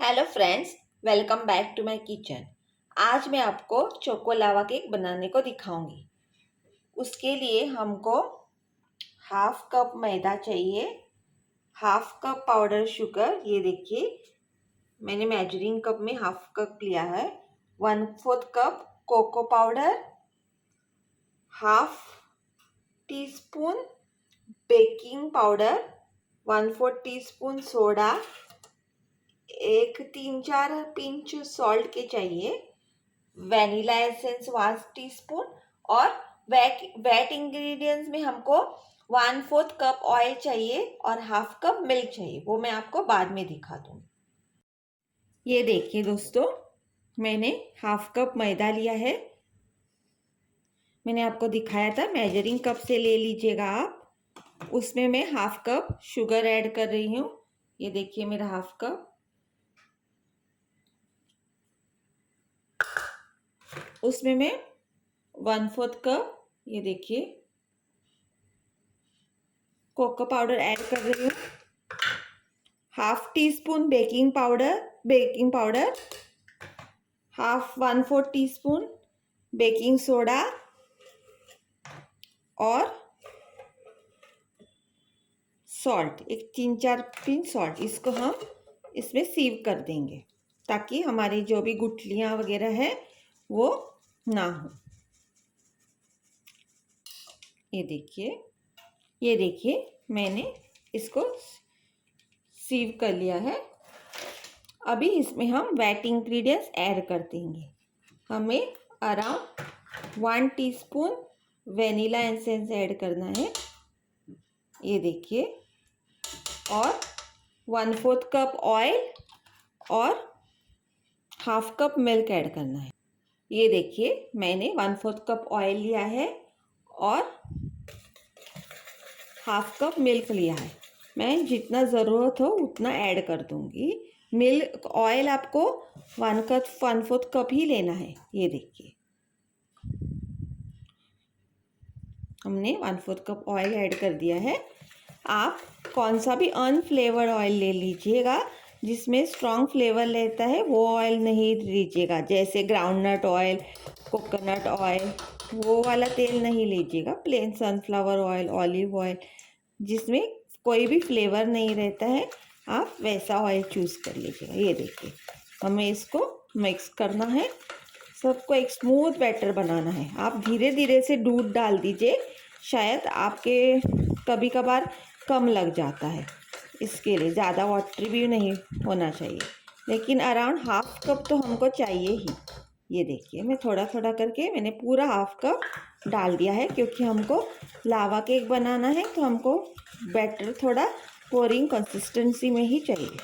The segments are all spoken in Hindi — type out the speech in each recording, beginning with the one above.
Hello friends, welcome back to my kitchen. आज मैं आपको चोको लावा केक बनाने को दिखाऊंगी। उसके लिए हमको हाफ कप मैदा चाहिए, हाफ कप पाउडर शुगर। ये देखिए, मैंने मेजरिंग कप में हाफ कप लिया है। 1/4 cup cocoa powder, half teaspoon baking powder, 1/4 teaspoon soda, एक 3-4 पिंच सॉल्ट के चाहिए, वैनिला एसेंस 1 टीस्पून और वेट इंग्रेडिएंट्स में हमको 1/4 कप ऑयल चाहिए और हाफ कप मिल्क चाहिए। वो मैं आपको बाद में दिखा दूंगी। ये देखिए दोस्तों, मैंने हाफ कप मैदा लिया है। मैंने आपको दिखाया था मेजरिंग कप से ले लीजिएगा आप। उसमें मैं हाफ कप शुगर ऐड कर रही हूँ। ये देखिए मेरा हाफ कप। उसमें मैं 1/4 कप, ये देखिए, कोको पाउडर ऐड कर रही हूँ। Half teaspoon baking powder, half 1/4 teaspoon baking soda और सॉल्ट, एक 3-4 पिंच सॉल्ट। इसको हम इसमें सीव कर देंगे ताकि हमारी जो भी गुठलियाँ वगैरह है वो ना हो। ये देखिए मैंने इसको सीव कर लिया है। अभी इसमें हम वेट इंग्रेडिएंट्स ऐड कर देंगे। हमें around 1 teaspoon vanilla essence add करना है, ये देखिए, और 1/4 कप ऑयल और हाफ कप मिल्क ऐड करना है। ये देखिए मैंने 1/4 कप ऑयल लिया है और हाफ कप मिल्क लिया है। मैं जितना ज़रूरत हो उतना ऐड कर दूंगी। मिल्क ऑयल आपको 1/4 कप ही लेना है। ये देखिए हमने 1/4 कप ऑयल ऐड कर दिया है। आप कौन सा भी अनफ्लेवर्ड ऑयल ले लीजिएगा, जिसमें स्ट्रॉन्ग फ्लेवर लेता है वो ऑयल नहीं लीजिएगा। जैसे ग्राउंडनट ऑयल, कोकोनट ऑयल, वो वाला तेल नहीं लीजिएगा। Plain sunflower oil, olive oil, जिसमें कोई भी फ्लेवर नहीं रहता है, आप वैसा ऑयल चूज़ कर लीजिएगा। ये देखिए हमें इसको मिक्स करना है, सबको एक स्मूथ बैटर बनाना है। आप धीरे धीरे से दूध डाल दीजिए, शायद आपके कभी कभार कम लग जाता है, इसके लिए ज़्यादा वाटरी भी नहीं होना चाहिए, लेकिन अराउंड हाफ कप तो हमको चाहिए ही। ये देखिए मैं थोड़ा थोड़ा करके मैंने पूरा हाफ कप डाल दिया है, क्योंकि हमको लावा केक बनाना है तो हमको बैटर थोड़ा पोरिंग कंसिस्टेंसी में ही चाहिए।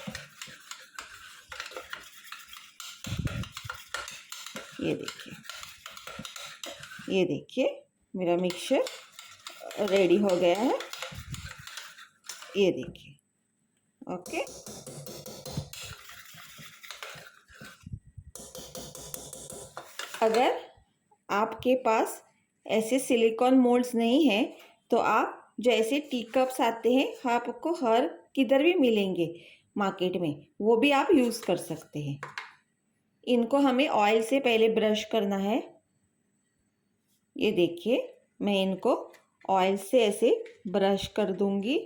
ये देखिए मेरा मिक्सचर रेडी हो गया है। ये देखिए, ओके। अगर आपके पास ऐसे सिलिकॉन मोल्ड्स नहीं है तो आप जैसे टी कप्स आते हैं, आपको हर किधर भी मिलेंगे मार्केट में, वो भी आप यूज़ कर सकते हैं। इनको हमें ऑयल से पहले ब्रश करना है। ये देखिए मैं इनको ऑयल से ऐसे ब्रश कर दूंगी।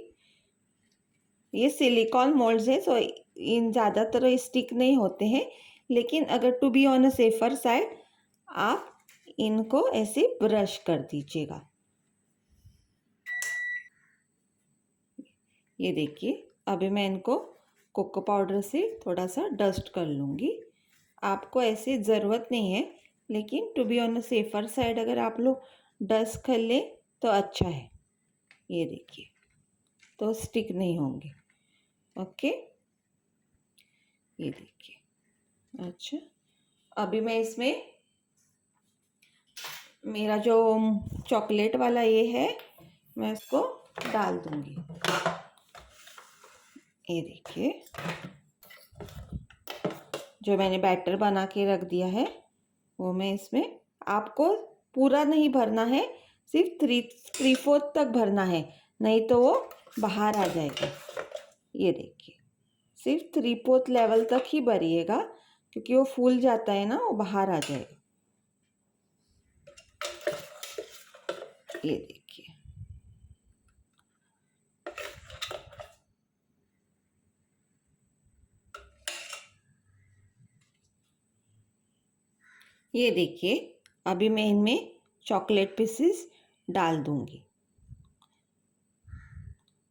ये सिलिकॉन मोल्ड्स हैं, सो इन ज़्यादातर स्टिक नहीं होते हैं, लेकिन अगर to be on a safer side आप इनको ऐसे ब्रश कर दीजिएगा। ये देखिए अभी मैं इनको कोको पाउडर से थोड़ा सा डस्ट कर लूँगी। आपको ऐसे ज़रूरत नहीं है, लेकिन to be on a safer side अगर आप लोग डस्ट कर लें तो अच्छा है। ये देखिए तो स्टिक नहीं होंगे। ओके, ये देखिए। अच्छा, अभी मैं इसमें मेरा जो चॉकलेट वाला ये है, मैं इसको डाल दूंगी। ये देखिए जो मैंने बैटर बना के रख दिया है वो मैं इसमें, आपको पूरा नहीं भरना है, सिर्फ 3/4 तक भरना है, नहीं तो वो बाहर आ जाएगा। ये देखिए सिर्फ 3/4 लेवल तक ही भरिएगा, क्योंकि वो फूल जाता है ना, वो बाहर आ जाएगा। ये देखिए, ये देखिए, अभी मैं इनमें चॉकलेट पीसेस डाल दूंगी।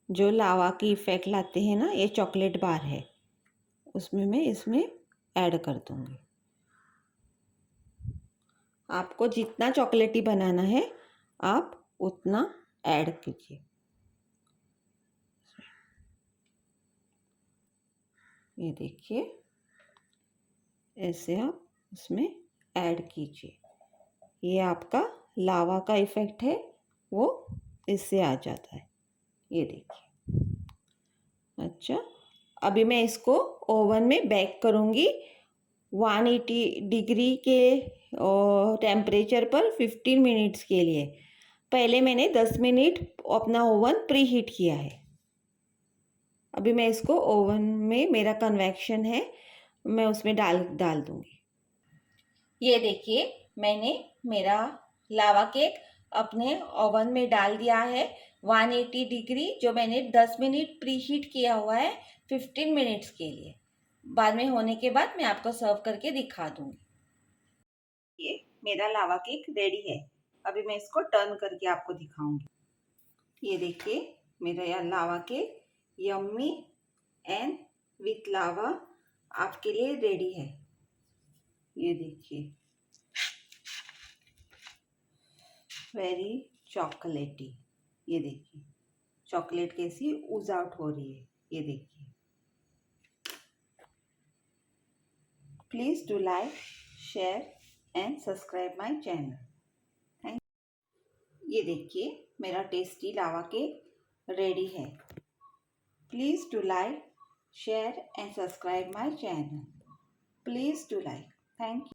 जो लावा की इफ़ेक्ट लाते हैं ना, ये चॉकलेट बार है, उसमें मैं इसमें ऐड कर दूंगी। आपको जितना चॉकलेटी बनाना है आप उतना ऐड कीजिए। ये देखिए, ऐसे आप उसमें ऐड कीजिए। ये आपका लावा का इफ़ेक्ट है, वो इससे आ जाता है। ये देखिए। अच्छा, अभी मैं इसको ओवन में बेक करूँगी 180 डिग्री के टेम्परेचर पर 15 मिनट्स के लिए। पहले मैंने 10 मिनट अपना ओवन प्री हीट किया है। अभी मैं इसको ओवन में, मेरा कन्वेक्शन है, मैं उसमें डाल दूँगी। ये देखिए, मैंने मेरा लावा केक अपने ओवन में डाल दिया है 180 डिग्री, जो मैंने 10 मिनट प्री हीट किया हुआ है 15 मिनट्स के लिए। बाद में होने के बाद मैं आपको सर्व करके दिखा दूँगी। ये मेरा लावा केक रेडी है। अभी मैं इसको टर्न करके आपको दिखाऊंगी। ये देखिए, मेरा यह lava cake yummy and with lava आपके लिए रेडी है। ये देखिए, वेरी चॉकलेटी। ये देखिए, चॉकलेट कैसी ऊज आउट हो रही है। ये देखिए, please do like, share and subscribe my channel. Thank. ये देखिए, मेरा टेस्टी लावा केक रेडी है। Please do like, share and subscribe my channel. Please do like. Thank you.